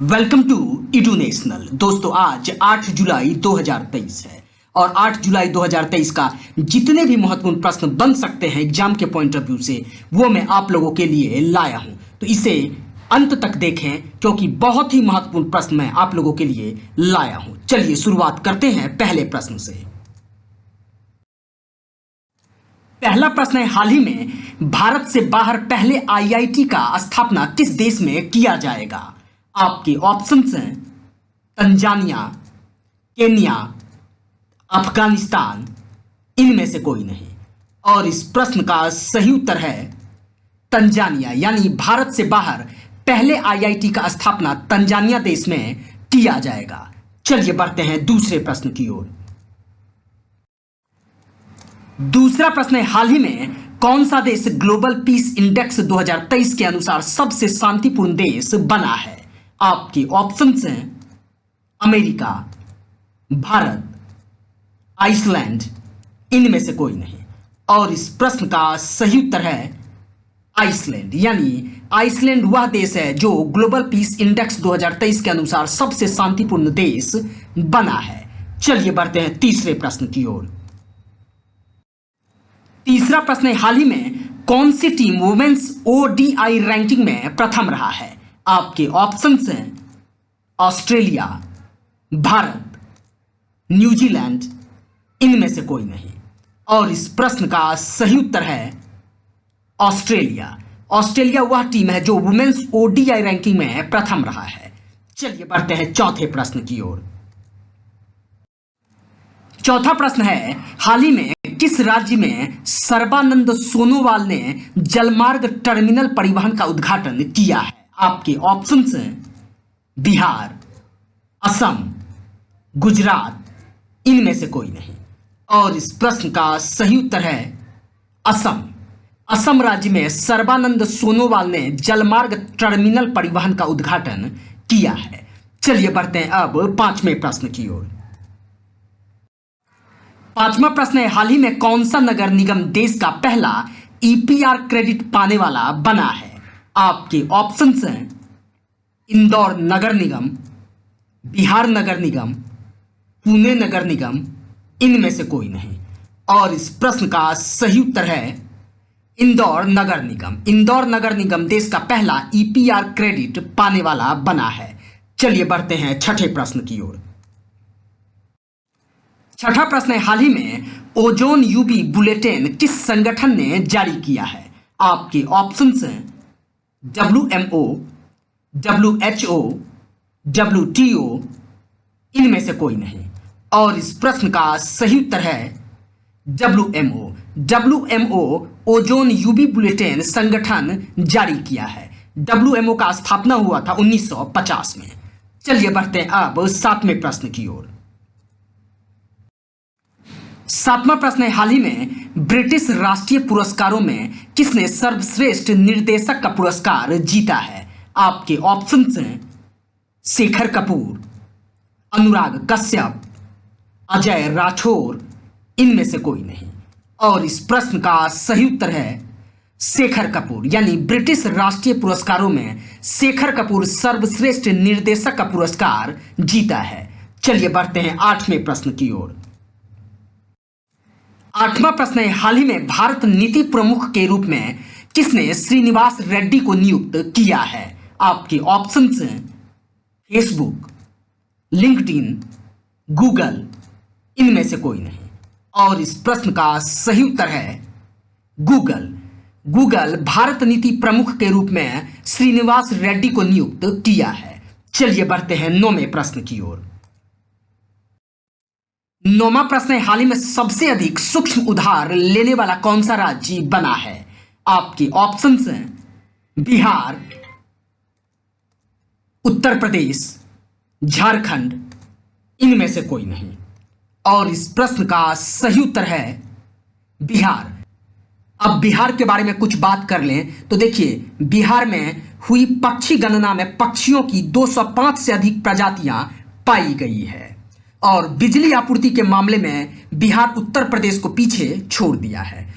Welcome to इडू national. दोस्तों आज 8 जुलाई 2023 है और 8 जुलाई 2023 का जितने भी महत्वपूर्ण प्रश्न बन सकते हैं एग्जाम के पॉइंट ऑफ व्यू से वो मैं आप लोगों के लिए लाया हूं। तो इसे अंत तक देखें क्योंकि बहुत ही महत्वपूर्ण प्रश्न मैं आप लोगों के लिए लाया हूं। चलिए शुरुआत करते हैं पहले प्रश्न से। पहला प्रश्न है, हाल ही में भारत से बाहर पहले आईआईटी का स्थापना किस देश में किया जाएगा? आपके ऑप्शंस हैं तंजानिया, केन्या, अफगानिस्तान, इनमें से कोई नहीं। और इस प्रश्न का सही उत्तर है तंजानिया, यानी भारत से बाहर पहले आईआईटी का स्थापना तंजानिया देश में किया जाएगा। चलिए बढ़ते हैं दूसरे प्रश्न की ओर। दूसरा प्रश्न है, हाल ही में कौन सा देश ग्लोबल पीस इंडेक्स 2023 के अनुसार सबसे शांतिपूर्ण देश बना है? आपके ऑप्शंस हैं अमेरिका, भारत, आइसलैंड, इनमें से कोई नहीं। और इस प्रश्न का सही उत्तर है आइसलैंड, यानी आइसलैंड वह देश है जो ग्लोबल पीस इंडेक्स 2023 के अनुसार सबसे शांतिपूर्ण देश बना है। चलिए बढ़ते हैं तीसरे प्रश्न की ओर। तीसरा प्रश्न है, हाल ही में कौन सी टीम वुमेन्स ओडीआई रैंकिंग में प्रथम रहा है? आपके ऑप्शंस हैं ऑस्ट्रेलिया, भारत, न्यूजीलैंड, इनमें से कोई नहीं। और इस प्रश्न का सही उत्तर है ऑस्ट्रेलिया। ऑस्ट्रेलिया वह टीम है जो वुमेन्स ओडीआई रैंकिंग में प्रथम रहा है। चलिए बढ़ते हैं चौथे प्रश्न की ओर। चौथा प्रश्न है, हाल ही में किस राज्य में सर्बानंद सोनोवाल ने जलमार्ग टर्मिनल परिवहन का उद्घाटन किया है? आपके ऑप्शंस हैं बिहार, असम, गुजरात, इनमें से कोई नहीं। और इस प्रश्न का सही उत्तर है असम। असम राज्य में सर्बानंद सोनोवाल ने जलमार्ग टर्मिनल परिवहन का उद्घाटन किया है। चलिए बढ़ते हैं अब पांचवें प्रश्न की ओर। पांचवा प्रश्न है, हाल ही में कौन सा नगर निगम देश का पहला ईपीआर क्रेडिट पाने वाला बना है? आपके ऑप्शंस हैं इंदौर नगर निगम, बिहार नगर निगम, पुणे नगर निगम, इनमें से कोई नहीं। और इस प्रश्न का सही उत्तर है इंदौर नगर निगम। इंदौर नगर निगम देश का पहला ईपीआर क्रेडिट पाने वाला बना है। चलिए बढ़ते हैं छठे प्रश्न की ओर। छठा प्रश्न है, हाल ही में ओजोन यूवी बुलेटिन किस संगठन ने जारी किया है? आपके ऑप्शंस हैं WMO, WHO, WTO, इनमें से कोई नहीं। और इस प्रश्न का सही उत्तर है WMO। WMO ozone UV bulletin संगठन जारी किया है। WMO का स्थापना हुआ था 1950 में। चलिए बढ़ते हैं अब सातवें प्रश्न की ओर। सातवां प्रश्न है, हाल ही में ब्रिटिश राष्ट्रीय पुरस्कारों में किसने सर्वश्रेष्ठ निर्देशक का पुरस्कार जीता है? आपके ऑप्शंस हैं शेखर कपूर, अनुराग कश्यप, अजय राठौर, इनमें से कोई नहीं। और इस प्रश्न का सही उत्तर है शेखर कपूर, यानी ब्रिटिश राष्ट्रीय पुरस्कारों में शेखर कपूर सर्वश्रेष्ठ निर्देशक का पुरस्कार जीता है। चलिए बढ़ते हैं आठवें प्रश्न की ओर। आठवां प्रश्न है, हाल ही में भारत नीति प्रमुख के रूप में किसने श्रीनिवास रेड्डी को नियुक्त किया है? आपके ऑप्शंस हैं फेसबुक, लिंक्डइन, गूगल, इनमें से कोई नहीं। और इस प्रश्न का सही उत्तर है गूगल। गूगल भारत नीति प्रमुख के रूप में श्रीनिवास रेड्डी को नियुक्त किया है। चलिए बढ़ते हैं नौवें प्रश्न की ओर। नौवां प्रश्न है, हाल ही में सबसे अधिक सूक्ष्म उधार लेने वाला कौन सा राज्य बना है? आपके ऑप्शंस हैं बिहार, उत्तर प्रदेश, झारखंड, इनमें से कोई नहीं। और इस प्रश्न का सही उत्तर है बिहार। अब बिहार के बारे में कुछ बात कर लें तो देखिए, बिहार में हुई पक्षी गणना में पक्षियों की 205 से अधिक प्रजातियां पाई गई है। और बिजली आपूर्ति के मामले में बिहार उत्तर प्रदेश को पीछे छोड़ दिया है।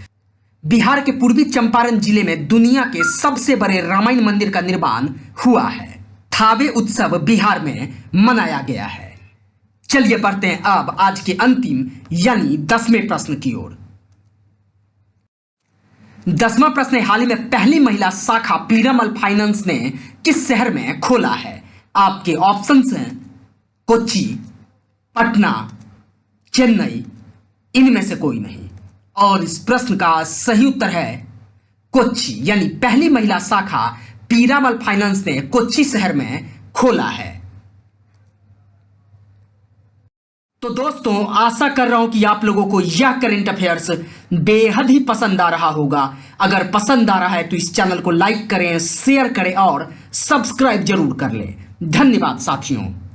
बिहार के पूर्वी चंपारण जिले में दुनिया के सबसे बड़े रामायण मंदिर का निर्माण हुआ है। थावे उत्सव बिहार में मनाया गया है? चलिए बढ़ते हैं अब आज के अंतिम यानी 10वें प्रश्न की ओर। 10वां प्रश्न है, हाल ही में पहली महिला शाखा पीरामल फाइनेंस ने किस शहर में खोला है? आपके ऑप्शंस हैं कोच्चि, पटना, चेन्नई, इनमें से कोई नहीं। और इस प्रश्न का सही उत्तर है कोच्चि, यानी पहली महिला शाखा पीरामल फाइनेंस ने कोच्चि शहर में खोला है। तो दोस्तों, आशा कर रहा हूं कि आप लोगों को यह करंट अफेयर्स बेहद ही पसंद आ रहा होगा। अगर पसंद आ रहा है तो इस चैनल को लाइक करें, शेयर करें और सब्सक्राइब जरूर कर लें। धन्यवाद साथियों।